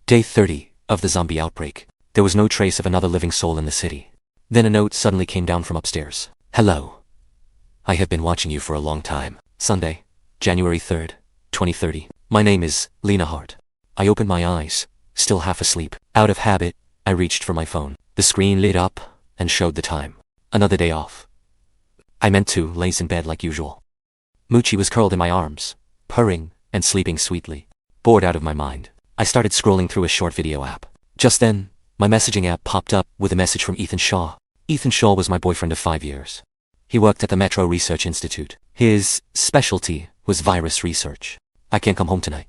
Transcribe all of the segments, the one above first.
Day 30 of the zombie outbreak. There was no trace of another living soul in the city. Then a note suddenly came down from upstairs. Hello. I have been watching you for a long time. Sunday, January 3rd, 2030. My name is Lena Hart. I opened my eyes, still half asleep. Out of habit, I reached for my phone. The screen lit up and showed the time. Another day off. I meant to laze in bed like usual. Moochie was curled in my arms, purring and sleeping sweetly. Bored out of my mind, I started scrolling through a short video app. Just then, my messaging app popped up with a message from Ethan Shaw. Ethan Shaw was my boyfriend of 5 years. He worked at the Metro Research Institute. His specialty was virus research. I can't come home tonight.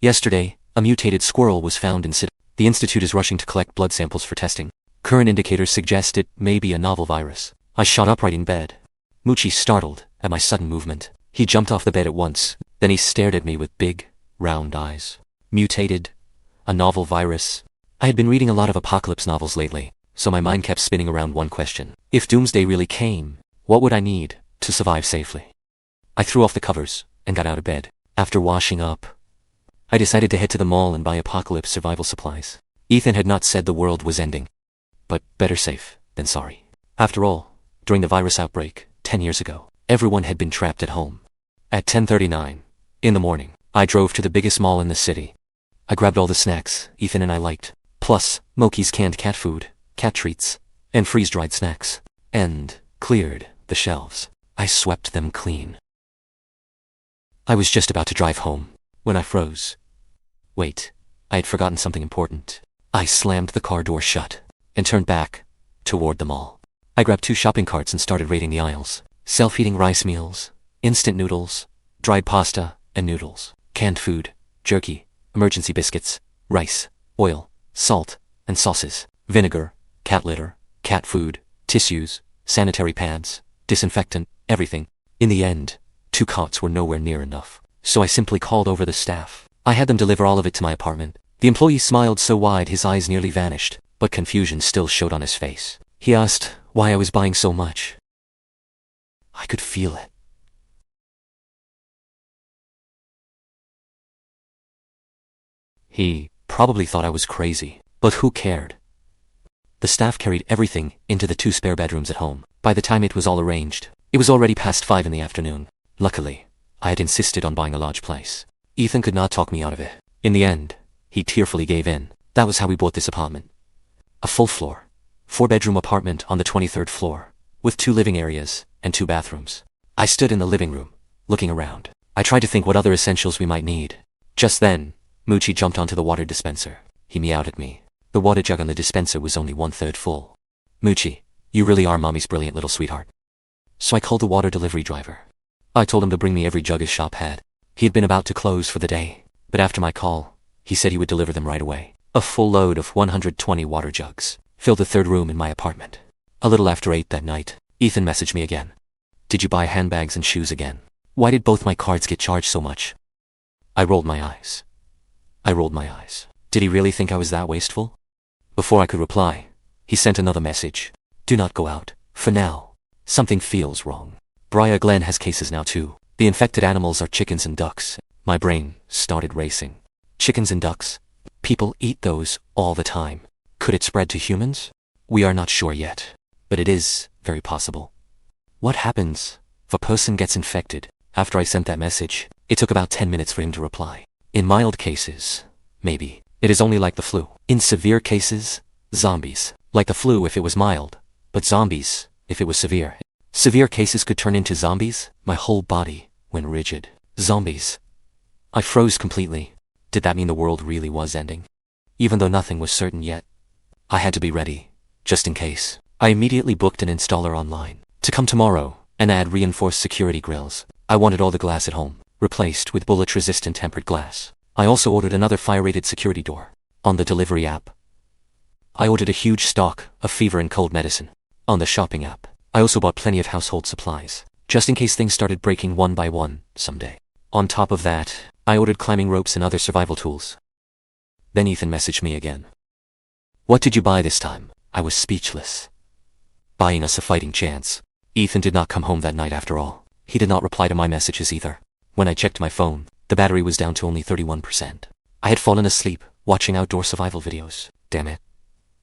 Yesterday, a mutated squirrel was found in Cedarvale. The institute is rushing to collect blood samples for testing. Current indicators suggest it may be a novel virus. I shot upright in bed. Moochie startled at my sudden movement. He jumped off the bed at once. Then he stared at me with big, round eyes. Mutated? A novel virus? I had been reading a lot of apocalypse novels lately, so my mind kept spinning around one question. If Doomsday really came, what would I need to survive safely? I threw off the covers and got out of bed. After washing up, I decided to head to the mall and buy apocalypse survival supplies. Ethan had not said the world was ending, but better safe than sorry. After all, during the virus outbreak, 10 years ago, everyone had been trapped at home. At 10:39 in the morning, I drove to the biggest mall in the city. I grabbed all the snacks Ethan and I liked, plus Moki's canned cat food, cat treats, and freeze-dried snacks, and cleared the shelves. I swept them clean. I was just about to drive home when I froze. Wait, I had forgotten something important. I slammed the car door shut and turned back toward the mall. I grabbed 2 shopping carts and started raiding the aisles. Self-heating rice meals, instant noodles, dried pasta and noodles, canned food, jerky, emergency biscuits, rice, oil, salt, and sauces, vinegar, cat litter, cat food, tissues, sanitary pads, disinfectant, everything. In the end, 2 carts were nowhere near enough, so I simply called over the staff. I had them deliver all of it to my apartment. The employee smiled so wide his eyes nearly vanished, but confusion still showed on his face. He asked why I was buying so much. I could feel it. He probably thought I was crazy, but who cared? The staff carried everything into the 2 spare bedrooms at home. By the time it was all arranged, it was already past 5 in the afternoon. Luckily, I had insisted on buying a large place. Ethan could not talk me out of it. In the end, he tearfully gave in. That was how we bought this apartment. A full floor, 4-bedroom apartment on the 23rd floor, with 2 living areas and 2 bathrooms. I stood in the living room, looking around. I tried to think what other essentials we might need. Just then, Moochie jumped onto the water dispenser. He meowed at me. The water jug on the dispenser was only 1/3 full. Moochie, you really are Mommy's brilliant little sweetheart. So I called the water delivery driver. I told him to bring me every jug his shop had. He had been about to close for the day, but after my call, he said he would deliver them right away. A full load of 120 water jugs filled the 3rd room in my apartment. A little after 8 that night, Ethan messaged me again. Did you buy handbags and shoes again? Why did both my cards get charged so much? I rolled my eyes. Did he really think I was that wasteful? Before I could reply, he sent another message. Do not go out, for now. Something feels wrong. Briar Glen has cases now too. The infected animals are chickens and ducks. My brain started racing. Chickens and ducks? People eat those all the time. Could it spread to humans? We are not sure yet, but it is very possible. What happens if a person gets infected? After I sent that message, it took about 10 minutes for him to reply. In mild cases, maybe. It is only like the flu. In severe cases, zombies. Like the flu if it was mild, but zombies if it was severe. Severe cases could turn into zombies. My whole body went rigid. Zombies. I froze completely. Did that mean the world really was ending? Even though nothing was certain yet, I had to be ready, just in case. I immediately booked an installer online to come tomorrow and add reinforced security grills. I wanted all the glass at home replaced with bullet-resistant tempered glass. I also ordered another fire-rated security door. On the delivery app, I ordered a huge stock of fever and cold medicine. On the shopping app, I also bought plenty of household supplies, just in case things started breaking one by one someday. On top of that, I ordered climbing ropes and other survival tools. Then Ethan messaged me again. What did you buy this time? I was speechless. Buying us a fighting chance. Ethan did not come home that night after all. He did not reply to my messages either. When I checked my phone, the battery was down to only 31%. I had fallen asleep watching outdoor survival videos. Damn it.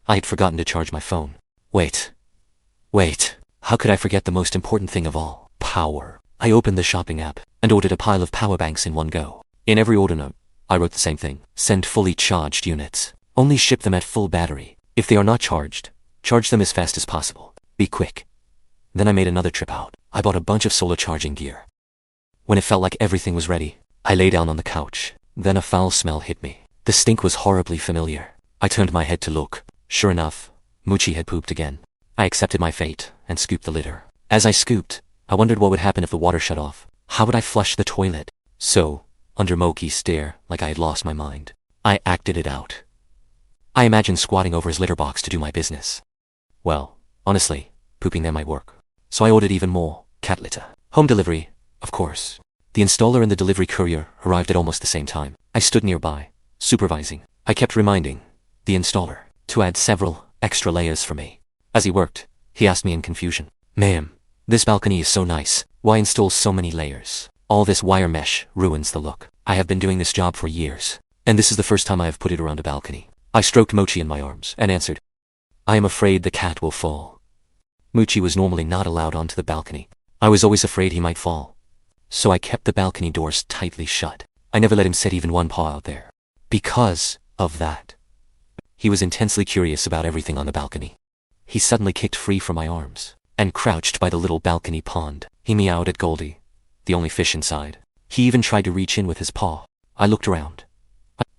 I had forgotten to charge my phone. Wait. How could I forget the most important thing of all? Power. I opened the shopping app and ordered a pile of power banks in one go. In every order note, I wrote the same thing. Send fully charged units. Only ship them at full battery. If they are not charged, charge them as fast as possible. Be quick. Then I made another trip out. I bought a bunch of solar charging gear. When it felt like everything was ready, I lay down on the couch. Then a foul smell hit me. The stink was horribly familiar. I turned my head to look. Sure enough, Moochie had pooped again. I accepted my fate and scooped the litter. As I scooped, I wondered what would happen if the water shut off. How would I flush the toilet? So, under Moki's stare, like I had lost my mind, I acted it out. I imagined squatting over his litter box to do my business. Well, honestly, pooping there might work. So I ordered even more cat litter. Home delivery, of course. The installer and the delivery courier arrived at almost the same time. I stood nearby, supervising. I kept reminding the installer to add several extra layers for me. As he worked, he asked me in confusion, "Ma'am, this balcony is so nice. Why install so many layers? All this wire mesh ruins the look. I have been doing this job for years, and this is the first time I have put it around a balcony." I stroked Mochi in my arms and answered, "I am afraid the cat will fall." Moochie was normally not allowed onto the balcony. I was always afraid he might fall. So I kept the balcony doors tightly shut. I never let him set even one paw out there. Because of that. He was intensely curious about everything on the balcony. He suddenly kicked free from my arms and crouched by the little balcony pond. He meowed at Goldie, the only fish inside. He even tried to reach in with his paw. I looked around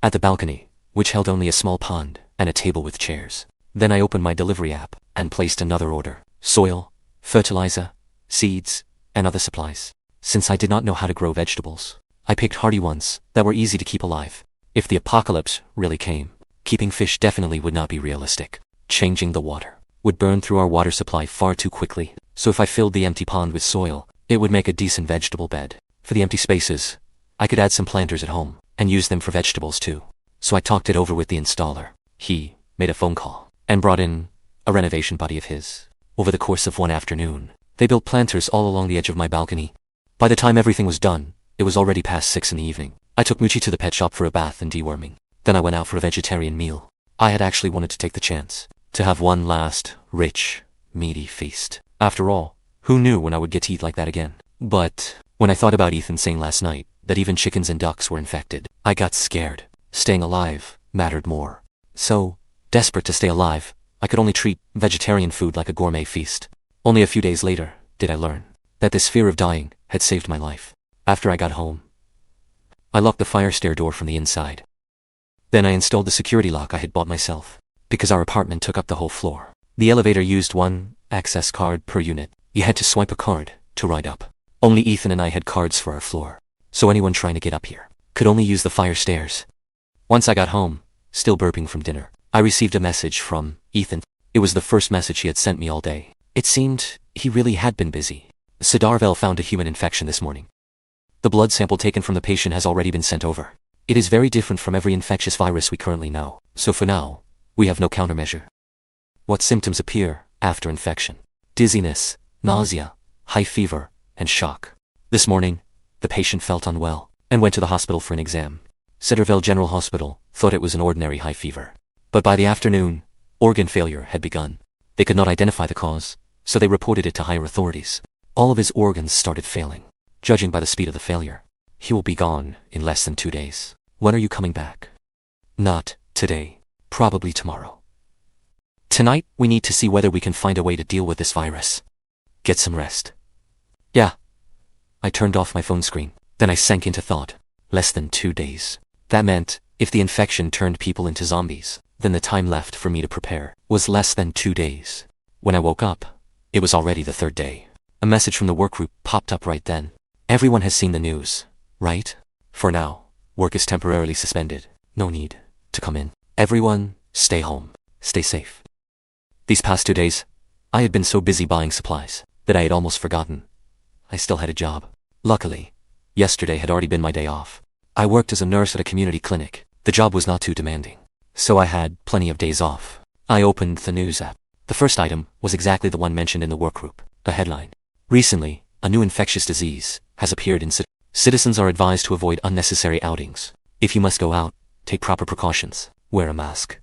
at the balcony, which held only a small pond and a table with chairs. Then I opened my delivery app and placed another order. Soil, fertilizer, seeds, and other supplies. Since I did not know how to grow vegetables, I picked hardy ones that were easy to keep alive. If the apocalypse really came, keeping fish definitely would not be realistic. Changing the water would burn through our water supply far too quickly. So if I filled the empty pond with soil, it would make a decent vegetable bed. For the empty spaces, I could add some planters at home and use them for vegetables too. So I talked it over with the installer. He made a phone call and brought in a renovation buddy of his. Over the course of one afternoon, they built planters all along the edge of my balcony. By the time everything was done, it was already past 6 in the evening. I took Moochie to the pet shop for a bath and deworming. Then I went out for a vegetarian meal. I had actually wanted to take the chance to have one last, rich, meaty feast. After all, who knew when I would get to eat like that again? But when I thought about Ethan saying last night that even chickens and ducks were infected, I got scared. Staying alive mattered more. So, desperate to stay alive, I could only treat vegetarian food like a gourmet feast. Only a few days later did I learn that this fear of dying had saved my life. After I got home, I locked the fire stair door from the inside. Then I installed the security lock I had bought myself, because our apartment took up the whole floor. The elevator used one access card per unit. You had to swipe a card to ride up. Only Ethan and I had cards for our floor, so anyone trying to get up here could only use the fire stairs. Once I got home, still burping from dinner, I received a message from Ethan. It was the first message he had sent me all day. It seemed he really had been busy. Cedarvale found a human infection this morning. The blood sample taken from the patient has already been sent over. It is very different from every infectious virus we currently know, so for now, we have no countermeasure. What symptoms appear after infection? Dizziness, nausea, high fever, and shock. This morning, the patient felt unwell and went to the hospital for an exam. Cedarvale General Hospital thought it was an ordinary high fever. But by the afternoon, organ failure had begun. They could not identify the cause, so they reported it to higher authorities. All of his organs started failing. Judging by the speed of the failure, he will be gone in less than 2 days. When are you coming back? Not today. Probably tomorrow. Tonight, we need to see whether we can find a way to deal with this virus. Get some rest. Yeah. I turned off my phone screen. Then I sank into thought. Less than 2 days. That meant, if the infection turned people into zombies, then the time left for me to prepare was less than 2 days. When I woke up, it was already the 3rd day. A message from the work group popped up right then. Everyone has seen the news, right? For now, work is temporarily suspended. No need to come in. Everyone, stay home. Stay safe. These past 2 days, I had been so busy buying supplies that I had almost forgotten I still had a job. Luckily, yesterday had already been my day off. I worked as a nurse at a community clinic. The job was not too demanding, so I had plenty of days off. I opened the news app. The first item was exactly the one mentioned in the work group. A headline. Recently, a new infectious disease has appeared in citizens are advised to avoid unnecessary outings. If you must go out, take proper precautions. Wear a mask.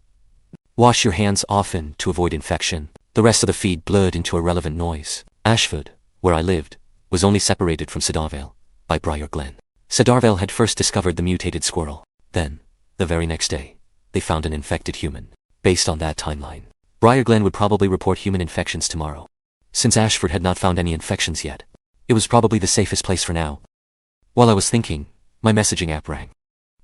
Wash your hands often to avoid infection. The rest of the feed blurred into irrelevant noise. Ashford, where I lived, was only separated from Cedarvale by Briar Glen. Cedarvale had first discovered the mutated squirrel. Then, the very next day, they found an infected human. Based on that timeline, Briar Glen would probably report human infections tomorrow. Since Ashford had not found any infections yet, it was probably the safest place for now. While I was thinking, my messaging app rang.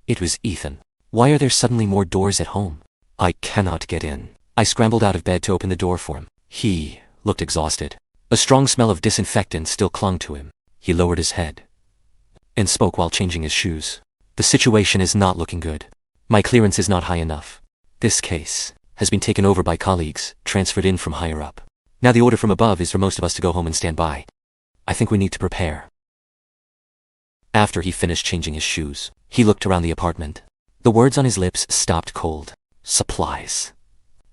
It was Ethan. Why are there suddenly more doors at home? I cannot get in. I scrambled out of bed to open the door for him. He looked exhausted. A strong smell of disinfectant still clung to him. He lowered his head and spoke while changing his shoes. The situation is not looking good. My clearance is not high enough. This case has been taken over by colleagues, transferred in from higher up. Now the order from above is for most of us to go home and stand by. I think we need to prepare. After he finished changing his shoes, he looked around the apartment. The words on his lips stopped cold. Supplies.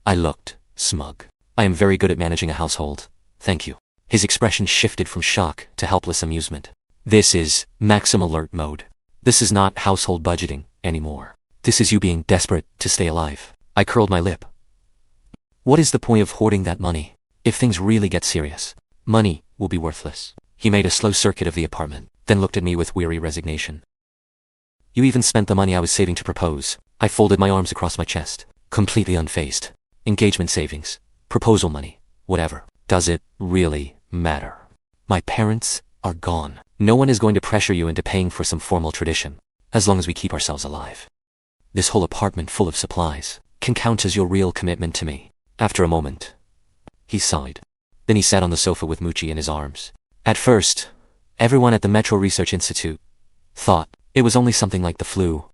I looked smug. I am very good at managing a household. Thank you. His expression shifted from shock to helpless amusement. This is maximum alert mode. This is not household budgeting anymore. This is you being desperate to stay alive. I curled my lip. What is the point of hoarding that money? If things really get serious, money will be worthless. He made a slow circuit of the apartment, then looked at me with weary resignation. You even spent the money I was saving to propose. I folded my arms across my chest, completely unfazed. Engagement savings, proposal money, whatever. Does it really matter? My parents are gone. No one is going to pressure you into paying for some formal tradition, as long as we keep ourselves alive. This whole apartment full of supplies can count as your real commitment to me. After a moment, he sighed. Then he sat on the sofa with Moochie in his arms. At first, everyone at the Metro Research Institute thought it was only something like the flu.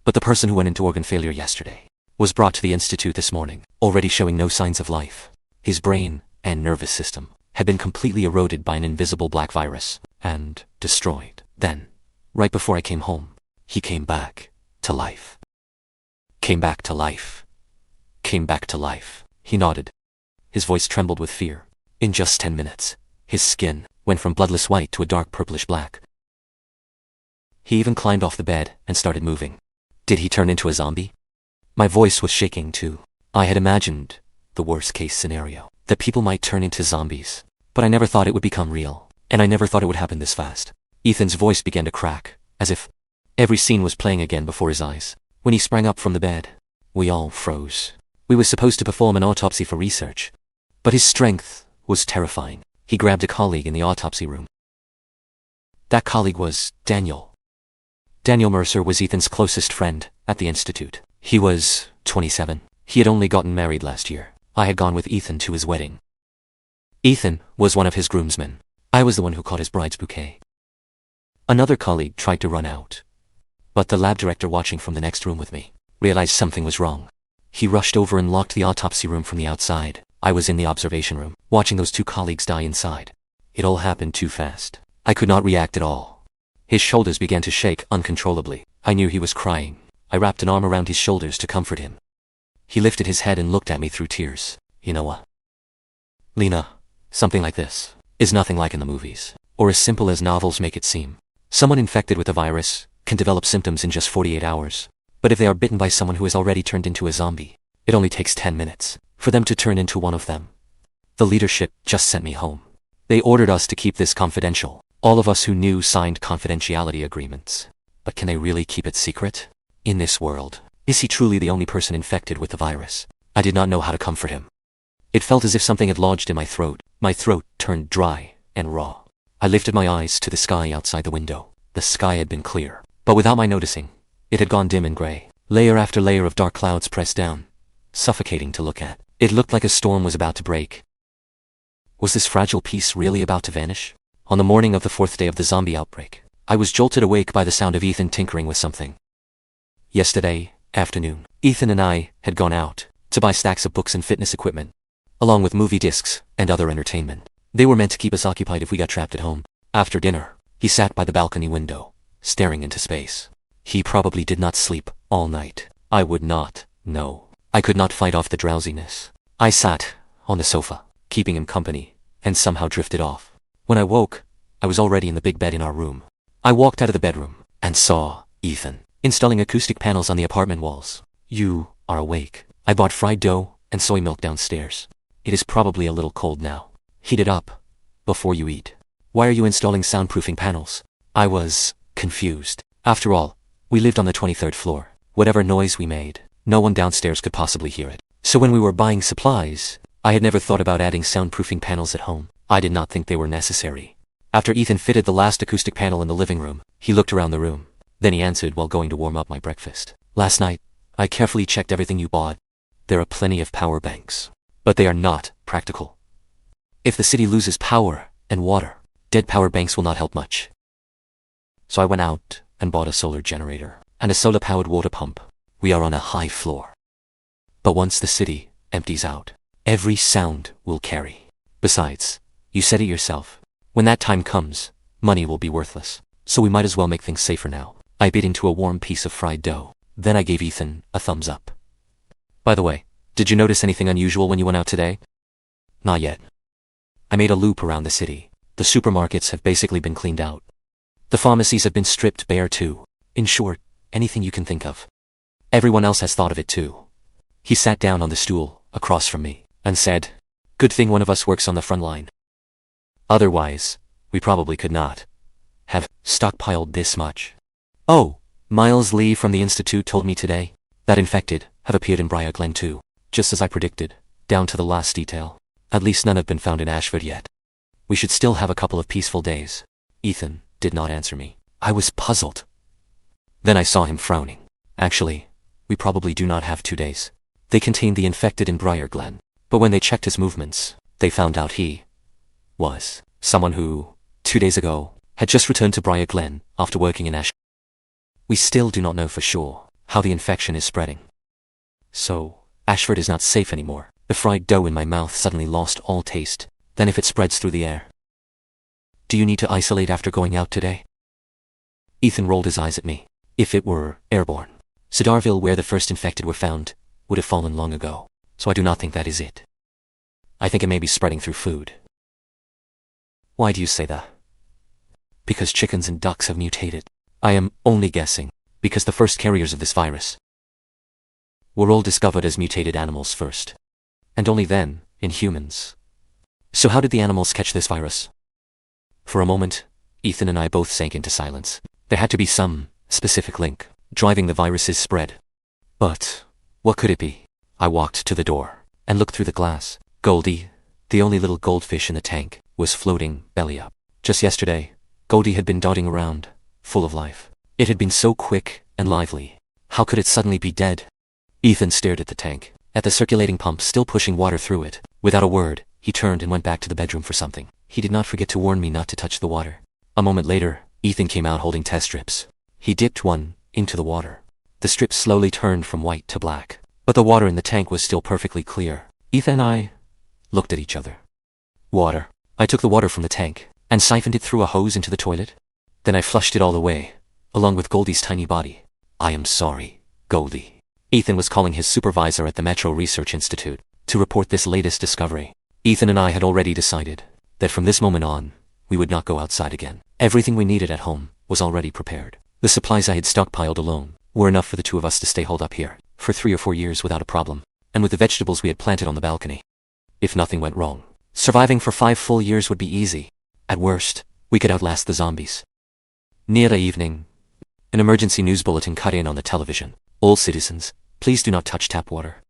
But the person who went into organ failure yesterday was brought to the institute this morning, already showing no signs of life. His brain and nervous system had been completely eroded by an invisible black virus and destroyed. Then, right before I came home, he came back to life. Came back to life. Came back to life. He nodded. His voice trembled with fear. In just 10 minutes, his skin went from bloodless white to a dark purplish black. He even climbed off the bed and started moving. Did he turn into a zombie? My voice was shaking too. I had imagined the worst case scenario, that people might turn into zombies. But I never thought it would become real, and I never thought it would happen this fast. Ethan's voice began to crack, as if every scene was playing again before his eyes. When he sprang up from the bed, we all froze. We were supposed to perform an autopsy for research, but his strength was terrifying. He grabbed a colleague in the autopsy room. That colleague was Daniel. Daniel Mercer was Ethan's closest friend at the institute. He was 27. He had only gotten married last year. I had gone with Ethan to his wedding. Ethan was one of his groomsmen. I was the one who caught his bride's bouquet. Another colleague tried to run out, but the lab director watching from the next room with me realized something was wrong. He rushed over and locked the autopsy room from the outside. I was in the observation room, watching those two colleagues die inside. It all happened too fast. I could not react at all. His shoulders began to shake uncontrollably. I knew he was crying. I wrapped an arm around his shoulders to comfort him. He lifted his head and looked at me through tears. You know what, Lena, something like this is nothing like in the movies, or as simple as novels make it seem. Someone infected with a virus can develop symptoms in just 48 hours. But if they are bitten by someone who has already turned into a zombie, it only takes 10 minutes for them to turn into one of them. The leadership just sent me home. They ordered us to keep this confidential. All of us who knew signed confidentiality agreements. But can they really keep it secret? In this world, is he truly the only person infected with the virus? I did not know how to comfort him. It felt as if something had lodged in my throat. My throat turned dry and raw. I lifted my eyes to the sky outside the window. The sky had been clear, but without my noticing, it had gone dim and gray. Layer after layer of dark clouds pressed down, suffocating to look at. It looked like a storm was about to break. Was this fragile peace really about to vanish? On the morning of the 4th day of the zombie outbreak, I was jolted awake by the sound of Ethan tinkering with something. Yesterday afternoon, Ethan and I had gone out to buy stacks of books and fitness equipment, along with movie discs and other entertainment. They were meant to keep us occupied if we got trapped at home. After dinner, he sat by the balcony window, staring into space. He probably did not sleep all night. I would not know. I could not fight off the drowsiness. I sat on the sofa, keeping him company, and somehow drifted off. When I woke, I was already in the big bed in our room. I walked out of the bedroom and saw Ethan installing acoustic panels on the apartment walls. You are awake. I bought fried dough and soy milk downstairs. It is probably a little cold now. Heat it up before you eat. Why are you installing soundproofing panels? I was confused. After all, we lived on the 23rd floor. Whatever noise we made, no one downstairs could possibly hear it. So when we were buying supplies, I had never thought about adding soundproofing panels at home. I did not think they were necessary. After Ethan fitted the last acoustic panel in the living room, he looked around the room. Then he answered while going to warm up my breakfast. Last night, I carefully checked everything you bought. There are plenty of power banks, but they are not practical. If the city loses power and water, dead power banks will not help much. So I went out and bought a solar generator and a solar-powered water pump. We are on a high floor. But once the city empties out, every sound will carry. Besides, you said it yourself. When that time comes, money will be worthless. So we might as well make things safer now. I bit into a warm piece of fried dough. Then I gave Ethan a thumbs up. By the way, did you notice anything unusual when you went out today? Not yet. I made a loop around the city. The supermarkets have basically been cleaned out. The pharmacies have been stripped bare too. In short, anything you can think of. Everyone else has thought of it too. He sat down on the stool across from me and said, "Good thing one of us works on the front line. Otherwise, we probably could not have stockpiled this much." Oh, Miles Lee from the Institute told me today that infected have appeared in Briar Glen too, just as I predicted, down to the last detail. At least none have been found in Ashford yet. We should still have a couple of peaceful days. Ethan did not answer me. I was puzzled. Then I saw him frowning. Actually, we probably do not have 2 days. They contained the infected in Briar Glen, but when they checked his movements, they found out he was someone who, 2 days ago, had just returned to Briar Glen after working in Ashford. We still do not know for sure how the infection is spreading. So, Ashford is not safe anymore. The fried dough in my mouth suddenly lost all taste. Then if it spreads through the air. Do you need to isolate after going out today? Ethan rolled his eyes at me. If it were airborne, Cedarvale, where the first infected were found, would have fallen long ago. So I do not think that is it. I think it may be spreading through food. Why do you say that? Because chickens and ducks have mutated. I am only guessing, because the first carriers of this virus were all discovered as mutated animals first. And only then, in humans. So how did the animals catch this virus? For a moment, Ethan and I both sank into silence. There had to be some specific link driving the virus's spread. But what could it be? I walked to the door and looked through the glass. Goldie, the only little goldfish in the tank, was floating belly up. Just yesterday, Goldie had been darting around, full of life. It had been so quick and lively. How could it suddenly be dead? Ethan stared at the tank, at the circulating pump still pushing water through it. Without a word, he turned and went back to the bedroom for something. He did not forget to warn me not to touch the water. A moment later, Ethan came out holding test strips. He dipped one into the water. The strips slowly turned from white to black, but the water in the tank was still perfectly clear. Ethan and I looked at each other. Water. I took the water from the tank and siphoned it through a hose into the toilet. Then I flushed it all away, along with Goldie's tiny body. I am sorry, Goldie. Ethan was calling his supervisor at the Metro Research Institute to report this latest discovery. Ethan and I had already decided that from this moment on, we would not go outside again. Everything we needed at home was already prepared. The supplies I had stockpiled alone were enough for the two of us to stay holed up here for 3 or 4 years without a problem, and with the vegetables we had planted on the balcony. If nothing went wrong, surviving for 5 full years would be easy. At worst, we could outlast the zombies. Near the evening, an emergency news bulletin cut in on the television. All citizens, please do not touch tap water.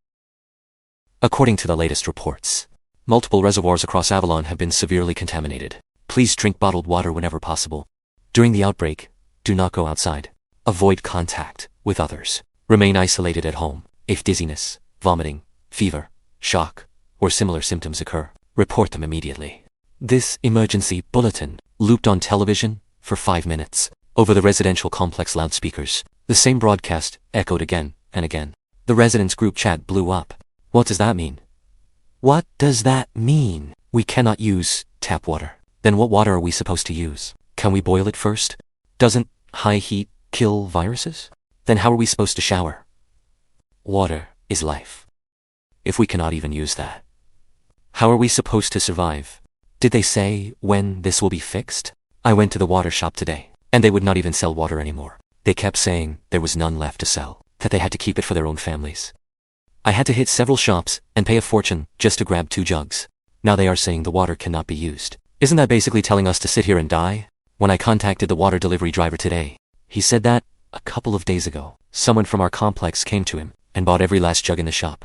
According to the latest reports, multiple reservoirs across Avalon have been severely contaminated. Please drink bottled water whenever possible. During the outbreak, do not go outside. Avoid contact with others. Remain isolated at home. If dizziness, vomiting, fever, shock, or similar symptoms occur, report them immediately. This emergency bulletin looped on television for 5 minutes over the residential complex loudspeakers. The same broadcast echoed again and again. The residents' group chat blew up. What does that mean? What does that mean? We cannot use tap water. Then what water are we supposed to use? Can we boil it first? Doesn't high heat kill viruses? Then how are we supposed to shower? Water is life. If we cannot even use that, how are we supposed to survive? Did they say when this will be fixed? I went to the water shop today, and they would not even sell water anymore. They kept saying there was none left to sell, that they had to keep it for their own families. I had to hit several shops and pay a fortune just to grab 2 jugs. Now they are saying the water cannot be used. Isn't that basically telling us to sit here and die? When I contacted the water delivery driver today, he said that, a couple of days ago, someone from our complex came to him and bought every last jug in the shop.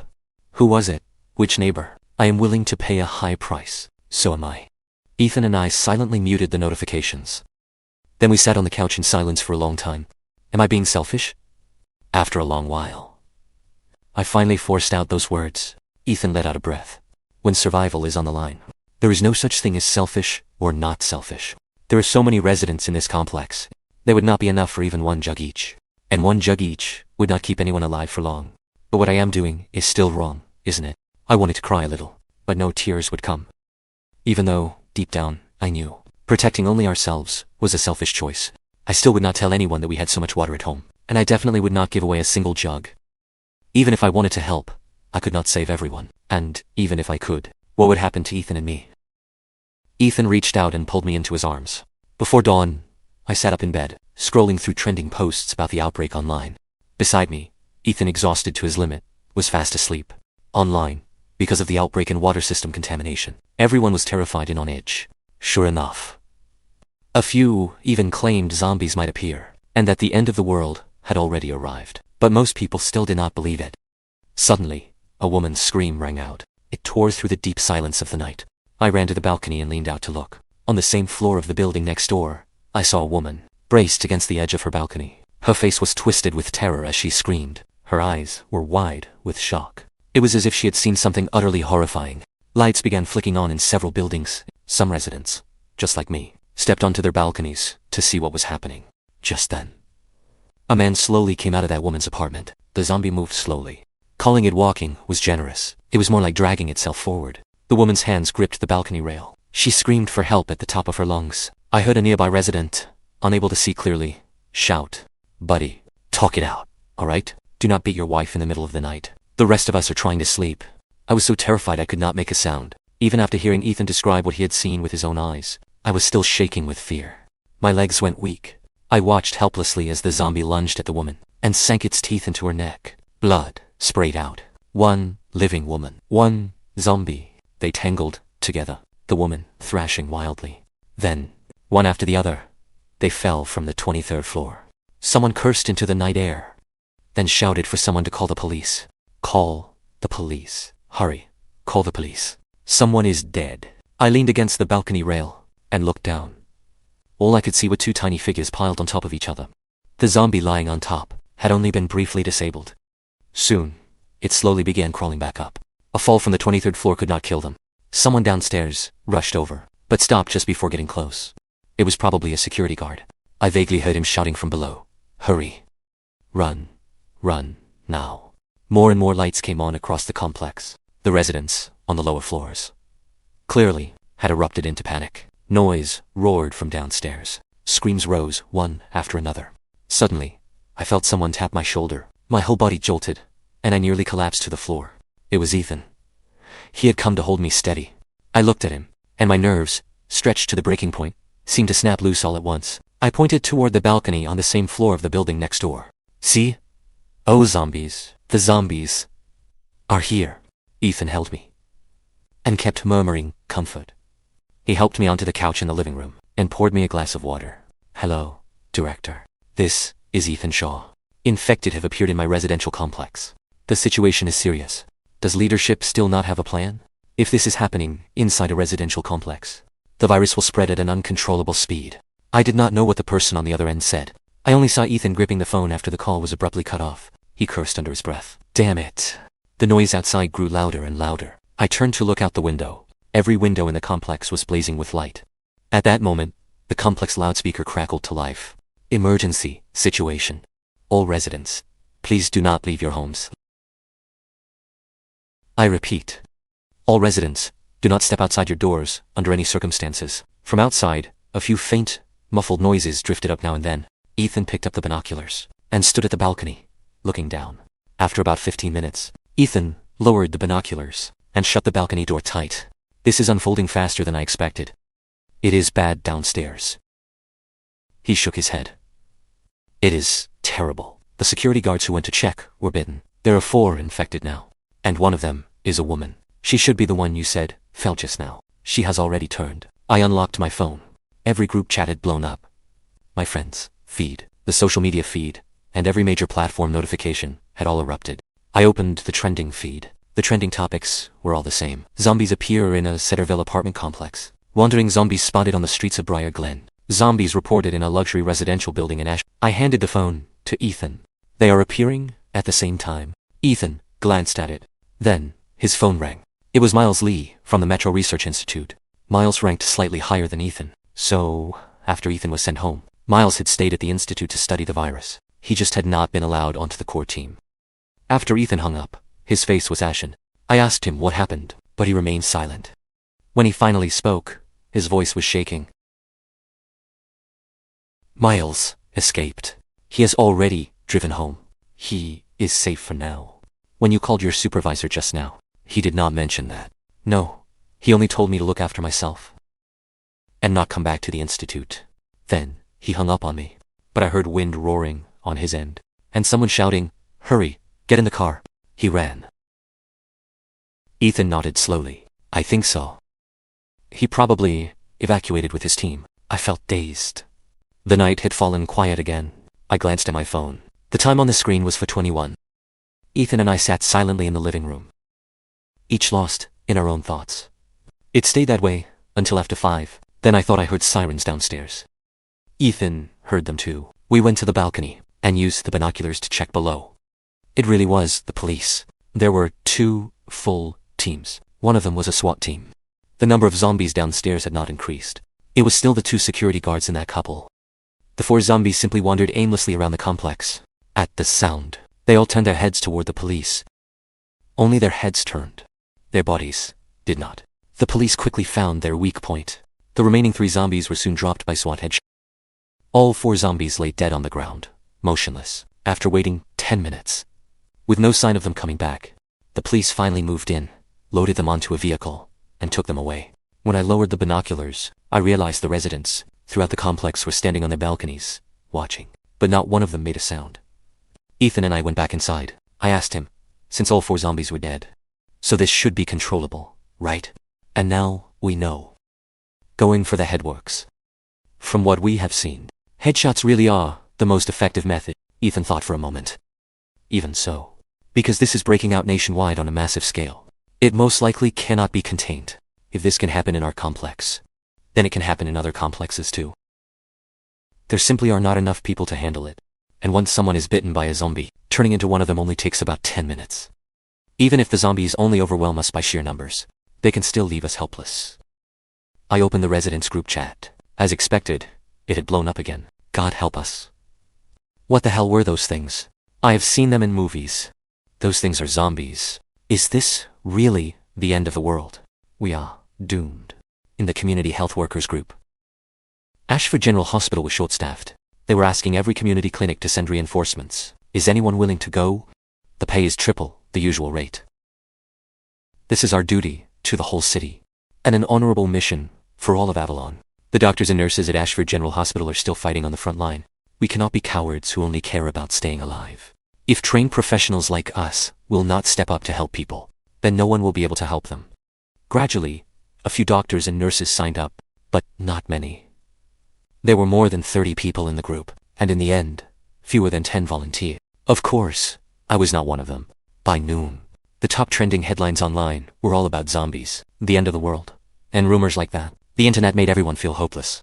Who was it? Which neighbor? I am willing to pay a high price. So am I. Ethan and I silently muted the notifications. Then we sat on the couch in silence for a long time. Am I being selfish? After a long while, I finally forced out those words. Ethan let out a breath. When survival is on the line, there is no such thing as selfish or not selfish. There are so many residents in this complex. There would not be enough for even 1 jug each. And 1 jug each would not keep anyone alive for long. But what I am doing is still wrong, isn't it? I wanted to cry a little, but no tears would come. Even though, deep down, I knew protecting only ourselves was a selfish choice. I still would not tell anyone that we had so much water at home, and I definitely would not give away a single jug. Even if I wanted to help, I could not save everyone, and, even if I could, what would happen to Ethan and me? Ethan reached out and pulled me into his arms. Before dawn, I sat up in bed, scrolling through trending posts about the outbreak online. Beside me, Ethan, exhausted to his limit, was fast asleep. Online, because of the outbreak and water system contamination, everyone was terrified and on edge. Sure enough, a few even claimed zombies might appear, and that the end of the world had already arrived. But most people still did not believe it. Suddenly, a woman's scream rang out. It tore through the deep silence of the night. I ran to the balcony and leaned out to look. On the same floor of the building next door, I saw a woman, braced against the edge of her balcony. Her face was twisted with terror as she screamed. Her eyes were wide with shock. It was as if she had seen something utterly horrifying. Lights began flicking on in several buildings. Some residents, just like me, stepped onto their balconies to see what was happening. Just then, a man slowly came out of that woman's apartment. The zombie moved slowly. Calling it walking was generous. It was more like dragging itself forward. The woman's hands gripped the balcony rail. She screamed for help at the top of her lungs. I heard a nearby resident, unable to see clearly, shout, "Buddy, talk it out, alright? Do not beat your wife in the middle of the night. The rest of us are trying to sleep." I was so terrified I could not make a sound. Even after hearing Ethan describe what he had seen with his own eyes, I was still shaking with fear. My legs went weak. I watched helplessly as the zombie lunged at the woman and sank its teeth into her neck. Blood sprayed out. 1 living woman. 1 zombie. They tangled together, the woman thrashing wildly. Then, one after the other, they fell from the 23rd floor. Someone cursed into the night air, then shouted for someone to call the police. Call the police. Hurry, call the police. Someone is dead. I leaned against the balcony rail and looked down. All I could see were 2 tiny figures piled on top of each other. The zombie lying on top had only been briefly disabled. Soon, it slowly began crawling back up. A fall from the 23rd floor could not kill them. Someone downstairs rushed over, but stopped just before getting close. It was probably a security guard. I vaguely heard him shouting from below. Hurry. Run. Run, now. More and more lights came on across the complex. The residents, on the lower floors, clearly had erupted into panic. Noise roared from downstairs. Screams rose, one after another. Suddenly, I felt someone tap my shoulder. My whole body jolted, and I nearly collapsed to the floor. It was Ethan. He had come to hold me steady. I looked at him, and my nerves, stretched to the breaking point, seemed to snap loose all at once. I pointed toward the balcony on the same floor of the building next door. See? Oh, zombies. The zombies are here. Ethan held me and kept murmuring comfort. He helped me onto the couch in the living room and poured me a glass of water. Hello, Director. This is Ethan Shaw. Infected have appeared in my residential complex. The situation is serious. Does leadership still not have a plan? If this is happening inside a residential complex, the virus will spread at an uncontrollable speed. I did not know what the person on the other end said. I only saw Ethan gripping the phone after the call was abruptly cut off. He cursed under his breath. Damn it. The noise outside grew louder and louder. I turned to look out the window. Every window in the complex was blazing with light. At that moment, the complex loudspeaker crackled to life. Emergency situation. All residents, please do not leave your homes. I repeat. All residents, do not step outside your doors, under any circumstances. From outside, a few faint, muffled noises drifted up now and then. Ethan picked up the binoculars and stood at the balcony, looking down. After about 15 minutes, Ethan lowered the binoculars and shut the balcony door tight. This is unfolding faster than I expected. It is bad downstairs. He shook his head. It is terrible. The security guards who went to check were bitten. There are 4 infected now. And one of them is a woman. She should be the one you said fell just now. She has already turned. I unlocked my phone. Every group chat had blown up. My friends' feed, the social media feed, and every major platform notification had all erupted. I opened the trending feed. The trending topics were all the same. Zombies appear in a Cedarvale apartment complex. Wandering zombies spotted on the streets of Briar Glen. Zombies reported in a luxury residential building in Ashford. I handed the phone to Ethan. They are appearing at the same time. Ethan glanced at it. Then, his phone rang. It was Miles Lee from the Metro Research Institute. Miles ranked slightly higher than Ethan. So, after Ethan was sent home, Miles had stayed at the Institute to study the virus. He just had not been allowed onto the core team. After Ethan hung up, his face was ashen. I asked him what happened, but he remained silent. When he finally spoke, his voice was shaking. Miles escaped. He has already driven home. He is safe for now. When you called your supervisor just now, he did not mention that. No, he only told me to look after myself and not come back to the Institute. Then, he hung up on me. But I heard wind roaring on his end, and someone shouting, "Hurry, get in the car." He ran. Ethan nodded slowly. I think so. He probably evacuated with his team. I felt dazed. The night had fallen quiet again. I glanced at my phone. The time on the screen was 4:21. Ethan and I sat silently in the living room, each lost in our own thoughts. It stayed that way until after 5. Then I thought I heard sirens downstairs. Ethan heard them too. We went to the balcony and used the binoculars to check below. It really was the police. There were 2 full teams. One of them was a SWAT team. The number of zombies downstairs had not increased. It was still the 2 security guards in that couple. The 4 zombies simply wandered aimlessly around the complex. At the sound, they all turned their heads toward the police. Only their heads turned. Their bodies did not. The police quickly found their weak point. The remaining 3 zombies were soon dropped by SWAT headshots. All 4 zombies lay dead on the ground, motionless. After waiting 10 minutes, with no sign of them coming back, the police finally moved in, loaded them onto a vehicle, and took them away. When I lowered the binoculars, I realized the residents throughout the complex were standing on their balconies, watching, but not one of them made a sound. Ethan and I went back inside. I asked him, since all 4 zombies were dead, so this should be controllable, right? And now, we know. Going for the head works. From what we have seen, headshots really are the most effective method. Ethan thought for a moment. Even so, because this is breaking out nationwide on a massive scale, it most likely cannot be contained. If this can happen in our complex, then it can happen in other complexes too. There simply are not enough people to handle it. And once someone is bitten by a zombie, turning into one of them only takes about 10 minutes. Even if the zombies only overwhelm us by sheer numbers, they can still leave us helpless. I opened the residents group chat. As expected, it had blown up again. God help us. What the hell were those things? I have seen them in movies. Those things are zombies. Is this really the end of the world? We are doomed. In the community health workers group, Ashford General Hospital was short-staffed. They were asking every community clinic to send reinforcements. Is anyone willing to go? The pay is triple the usual rate. This is our duty to the whole city, and an honorable mission for all of Avalon. The doctors and nurses at Ashford General Hospital are still fighting on the front line. We cannot be cowards who only care about staying alive. If trained professionals like us will not step up to help people, then no one will be able to help them. Gradually, a few doctors and nurses signed up, but not many. There were more than 30 people in the group, and in the end, fewer than 10 volunteered. Of course, I was not one of them. By noon, the top trending headlines online were all about zombies, the end of the world, and rumors like that. The internet made everyone feel hopeless.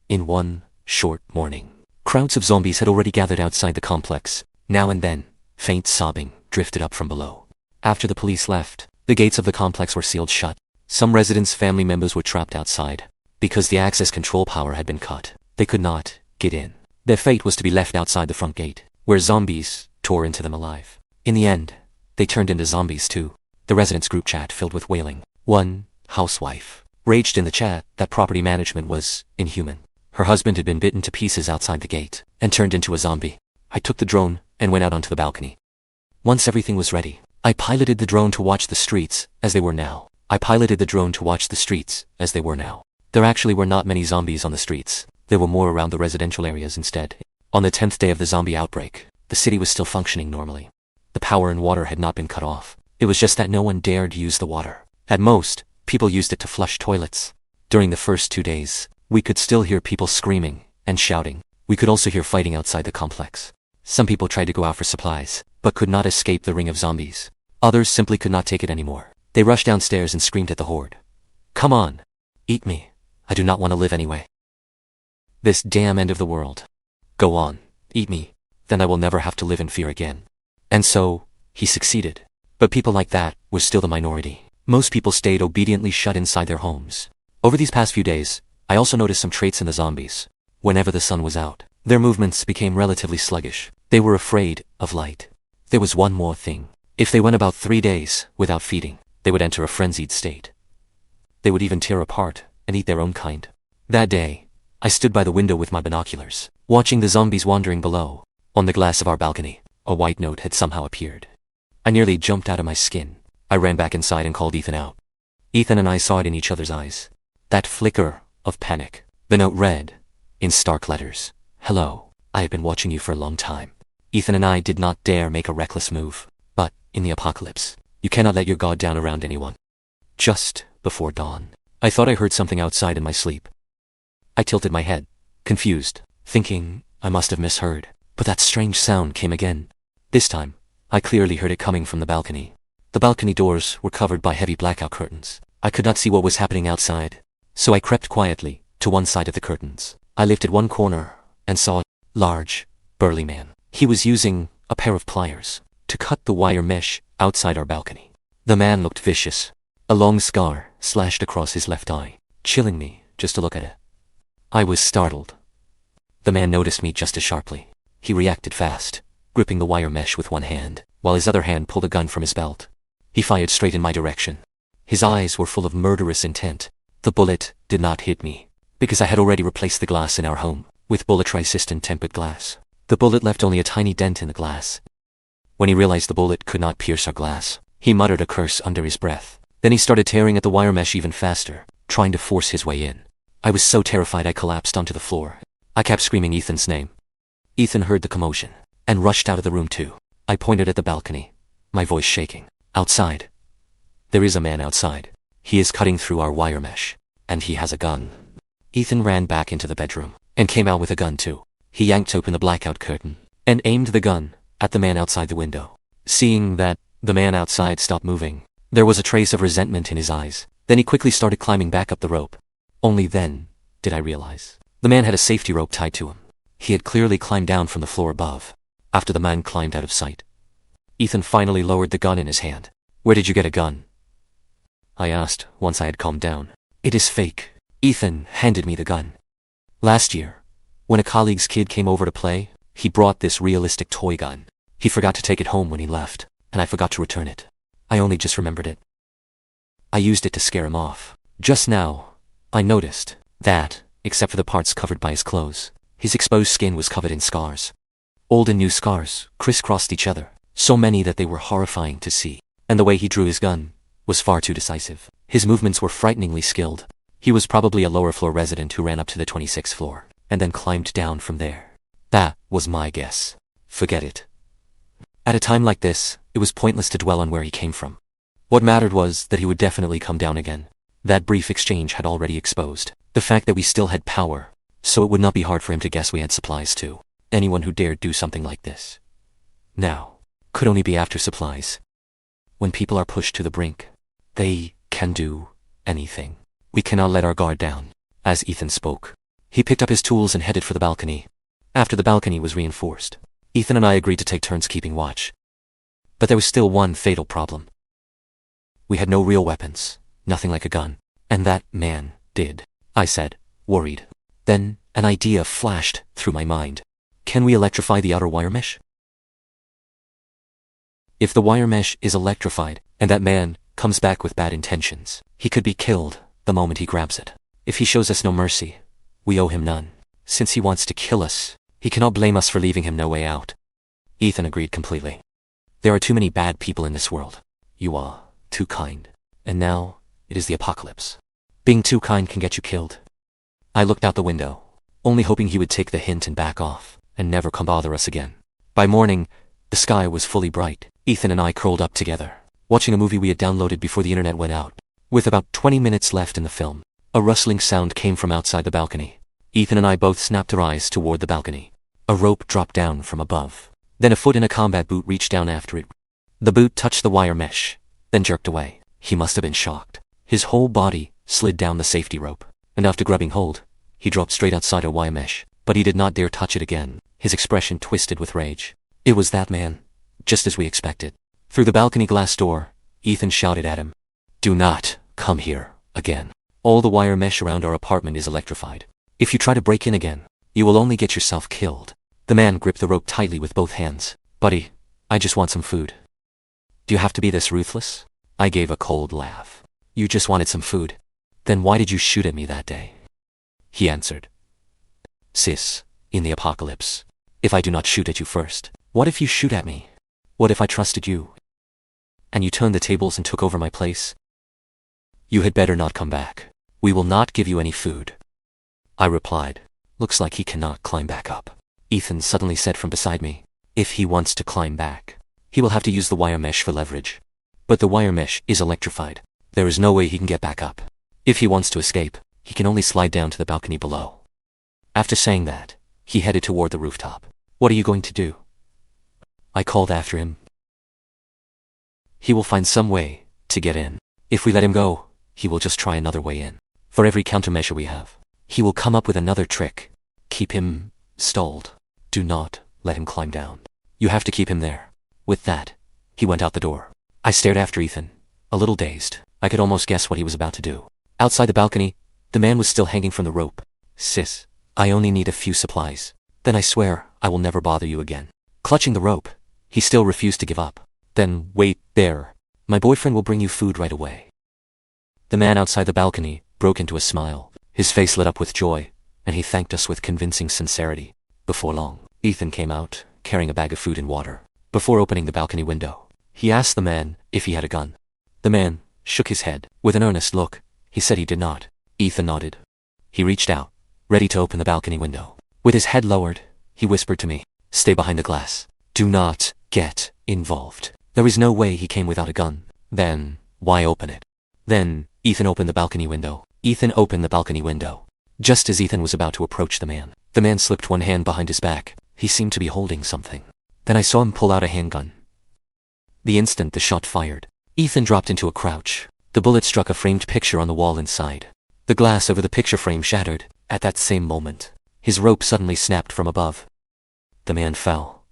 In one short morning, crowds of zombies had already gathered outside the complex. Now and then, faint sobbing drifted up from below. After the police left, the gates of the complex were sealed shut. Some residents' family members were trapped outside. Because the access control power had been cut, they could not get in. Their fate was to be left outside the front gate, where zombies tore into them alive. In the end, they turned into zombies too. The residents' group chat filled with wailing. One housewife raged in the chat that property management was inhuman. Her husband had been bitten to pieces outside the gate and turned into a zombie. I took the drone and went out onto the balcony. Once everything was ready, I piloted the drone to watch the streets as they were now. There actually were not many zombies on the streets. There were more around the residential areas instead. On the 10th day of the zombie outbreak, the city was still functioning normally. The power and water had not been cut off. It was just that no one dared use the water. At most, people used it to flush toilets. During the first 2 days, we could still hear people screaming and shouting. We could also hear fighting outside the complex. Some people tried to go out for supplies, but could not escape the ring of zombies. Others simply could not take it anymore. They rushed downstairs and screamed at the horde. "Come on! Eat me! I do not want to live anyway. This damn end of the world. Go on, eat me, then I will never have to live in fear again." And so, he succeeded. But people like that were still the minority. Most people stayed obediently shut inside their homes. Over these past few days, I also noticed some traits in the zombies. Whenever the sun was out, their movements became relatively sluggish. They were afraid of light. There was one more thing. If they went about 3 days without feeding, they would enter a frenzied state. They would even tear apart and eat their own kind. That day, I stood by the window with my binoculars, watching the zombies wandering below. On the glass of our balcony, a white note had somehow appeared. I nearly jumped out of my skin. I ran back inside and called Ethan out. Ethan and I saw it in each other's eyes. That flicker of panic. The note read, in stark letters, "Hello, I have been watching you for a long time." Ethan and I did not dare make a reckless move. But, in the apocalypse, you cannot let your guard down around anyone. Just before dawn, I thought I heard something outside in my sleep. I tilted my head, confused, thinking I must have misheard. But that strange sound came again. This time, I clearly heard it coming from the balcony. The balcony doors were covered by heavy blackout curtains. I could not see what was happening outside, so I crept quietly to one side of the curtains. I lifted one corner and saw a large, burly man. He was using a pair of pliers to cut the wire mesh outside our balcony. The man looked vicious. A long scar slashed across his left eye, chilling me just to look at it. I was startled. The man noticed me just as sharply. He reacted fast, gripping the wire mesh with one hand, while his other hand pulled a gun from his belt. He fired straight in my direction. His eyes were full of murderous intent. The bullet did not hit me, because I had already replaced the glass in our home with bullet-resistant tempered glass. The bullet left only a tiny dent in the glass. When he realized the bullet could not pierce our glass, he muttered a curse under his breath. Then he started tearing at the wire mesh even faster, trying to force his way in. I was so terrified I collapsed onto the floor. I kept screaming Ethan's name. Ethan heard the commotion and rushed out of the room too. I pointed at the balcony, my voice shaking. "Outside. There is a man outside. He is cutting through our wire mesh, and he has a gun." Ethan ran back into the bedroom and came out with a gun too. He yanked open the blackout curtain and aimed the gun at the man outside the window. Seeing that the man outside stopped moving, there was a trace of resentment in his eyes. Then he quickly started climbing back up the rope. Only then did I realize the man had a safety rope tied to him. He had clearly climbed down from the floor above. After the man climbed out of sight, Ethan finally lowered the gun in his hand. "Where did you get a gun?" I asked once I had calmed down. "It is fake." Ethan handed me the gun. "Last year, when a colleague's kid came over to play, he brought this realistic toy gun. He forgot to take it home when he left, and I forgot to return it. I only just remembered it. I used it to scare him off. Just now, I noticed that, except for the parts covered by his clothes, his exposed skin was covered in scars. Old and new scars crisscrossed each other, so many that they were horrifying to see. And the way he drew his gun was far too decisive. His movements were frighteningly skilled. He was probably a lower floor resident who ran up to the 26th floor, and then climbed down from there. That was my guess. Forget it. At a time like this, it was pointless to dwell on where he came from. What mattered was that he would definitely come down again. That brief exchange had already exposed the fact that we still had power, so it would not be hard for him to guess we had supplies too. Anyone who dared do something like this now could only be after supplies. When people are pushed to the brink, they can do anything. We cannot let our guard down. As Ethan spoke, he picked up his tools and headed for the balcony. After the balcony was reinforced, Ethan and I agreed to take turns keeping watch. But there was still one fatal problem. We had no real weapons, nothing like a gun. And that man did, I said, worried. Then, an idea flashed through my mind. Can we electrify the outer wire mesh? If the wire mesh is electrified, and that man comes back with bad intentions, he could be killed the moment he grabs it. If he shows us no mercy, we owe him none. Since he wants to kill us, he cannot blame us for leaving him no way out. Ethan agreed completely. There are too many bad people in this world. You are too kind. And now, it is the apocalypse. Being too kind can get you killed. I looked out the window, only hoping he would take the hint and back off, and never come bother us again. By morning, the sky was fully bright. Ethan and I curled up together, watching a movie we had downloaded before the internet went out. With about 20 minutes left in the film, a rustling sound came from outside the balcony. Ethan and I both snapped our eyes toward the balcony. A rope dropped down from above. Then a foot in a combat boot reached down after it. The boot touched the wire mesh, then jerked away. He must have been shocked. His whole body slid down the safety rope, and after grabbing hold, he dropped straight outside our wire mesh, but he did not dare touch it again, his expression twisted with rage. It was that man, just as we expected. Through the balcony glass door, Ethan shouted at him, "Do not come here again. All the wire mesh around our apartment is electrified. If you try to break in again, you will only get yourself killed." The man gripped the rope tightly with both hands. "Buddy, I just want some food." "Do you have to be this ruthless?" I gave a cold laugh. "You just wanted some food. Then why did you shoot at me that day?" He answered, "Sis, in the apocalypse, if I do not shoot at you first, what if you shoot at me? What if I trusted you? And you turned the tables and took over my place? You had better not come back. We will not give you any food." I replied, "Looks like he cannot climb back up." Ethan suddenly said from beside me, "If he wants to climb back, he will have to use the wire mesh for leverage. But the wire mesh is electrified. There is no way he can get back up. If he wants to escape, he can only slide down to the balcony below." After saying that, he headed toward the rooftop. "What are you going to do?" I called after him. "He will find some way to get in. If we let him go, he will just try another way in. For every countermeasure we have, he will come up with another trick. Keep him stalled. Do not let him climb down. You have to keep him there." With that, he went out the door. I stared after Ethan, a little dazed. I could almost guess what he was about to do. Outside the balcony, the man was still hanging from the rope. "Sis, I only need a few supplies. Then I swear I will never bother you again." Clutching the rope, he still refused to give up. "Then wait there. My boyfriend will bring you food right away." The man outside the balcony broke into a smile. His face lit up with joy, and he thanked us with convincing sincerity. Before long, Ethan came out, carrying a bag of food and water. Before opening the balcony window, he asked the man if he had a gun. The man shook his head. With an earnest look, he said he did not. Ethan nodded. He reached out, ready to open the balcony window. With his head lowered, he whispered to me, "Stay behind the glass. Do not get involved." There is no way he came without a gun. Then, why open it? Then, Ethan opened the balcony window. Ethan opened the balcony window. Just as Ethan was about to approach the man slipped one hand behind his back. He seemed to be holding something. Then I saw him pull out a handgun. The instant the shot fired, Ethan dropped into a crouch. The bullet struck a framed picture on the wall inside. The glass over the picture frame shattered. At that same moment, his rope suddenly snapped from above. The man fell.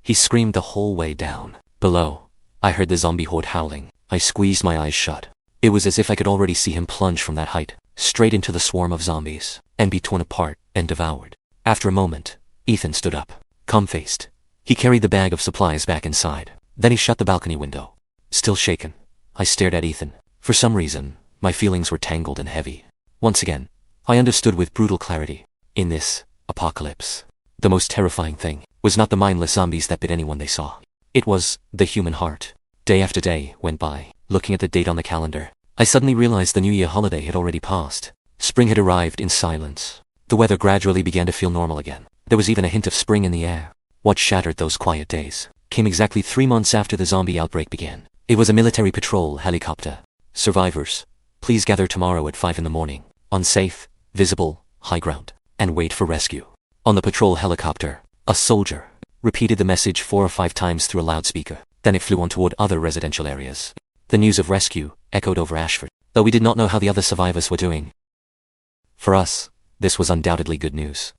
He screamed the whole way down. Below, I heard the zombie horde howling. I squeezed my eyes shut. It was as if I could already see him plunge from that height, straight into the swarm of zombies, and be torn apart and devoured. After a moment, Ethan stood up, calm-faced. He carried the bag of supplies back inside. Then he shut the balcony window. Still shaken, I stared at Ethan. For some reason, my feelings were tangled and heavy. Once again, I understood with brutal clarity. In this apocalypse, the most terrifying thing was not the mindless zombies that bit anyone they saw. It was the human heart. Day after day went by. Looking at the date on the calendar, I suddenly realized the New Year holiday had already passed. Spring had arrived in silence. The weather gradually began to feel normal again. There was even a hint of spring in the air. What shattered those quiet days came exactly 3 months after the zombie outbreak began. It was a military patrol helicopter. "Survivors, please gather tomorrow at 5 in the morning, on safe, visible, high ground, and wait for rescue." On the patrol helicopter, a soldier repeated the message 4 or 5 times through a loudspeaker. Then it flew on toward other residential areas. The news of rescue echoed over Ashford, though we did not know how the other survivors were doing. For us, this was undoubtedly good news.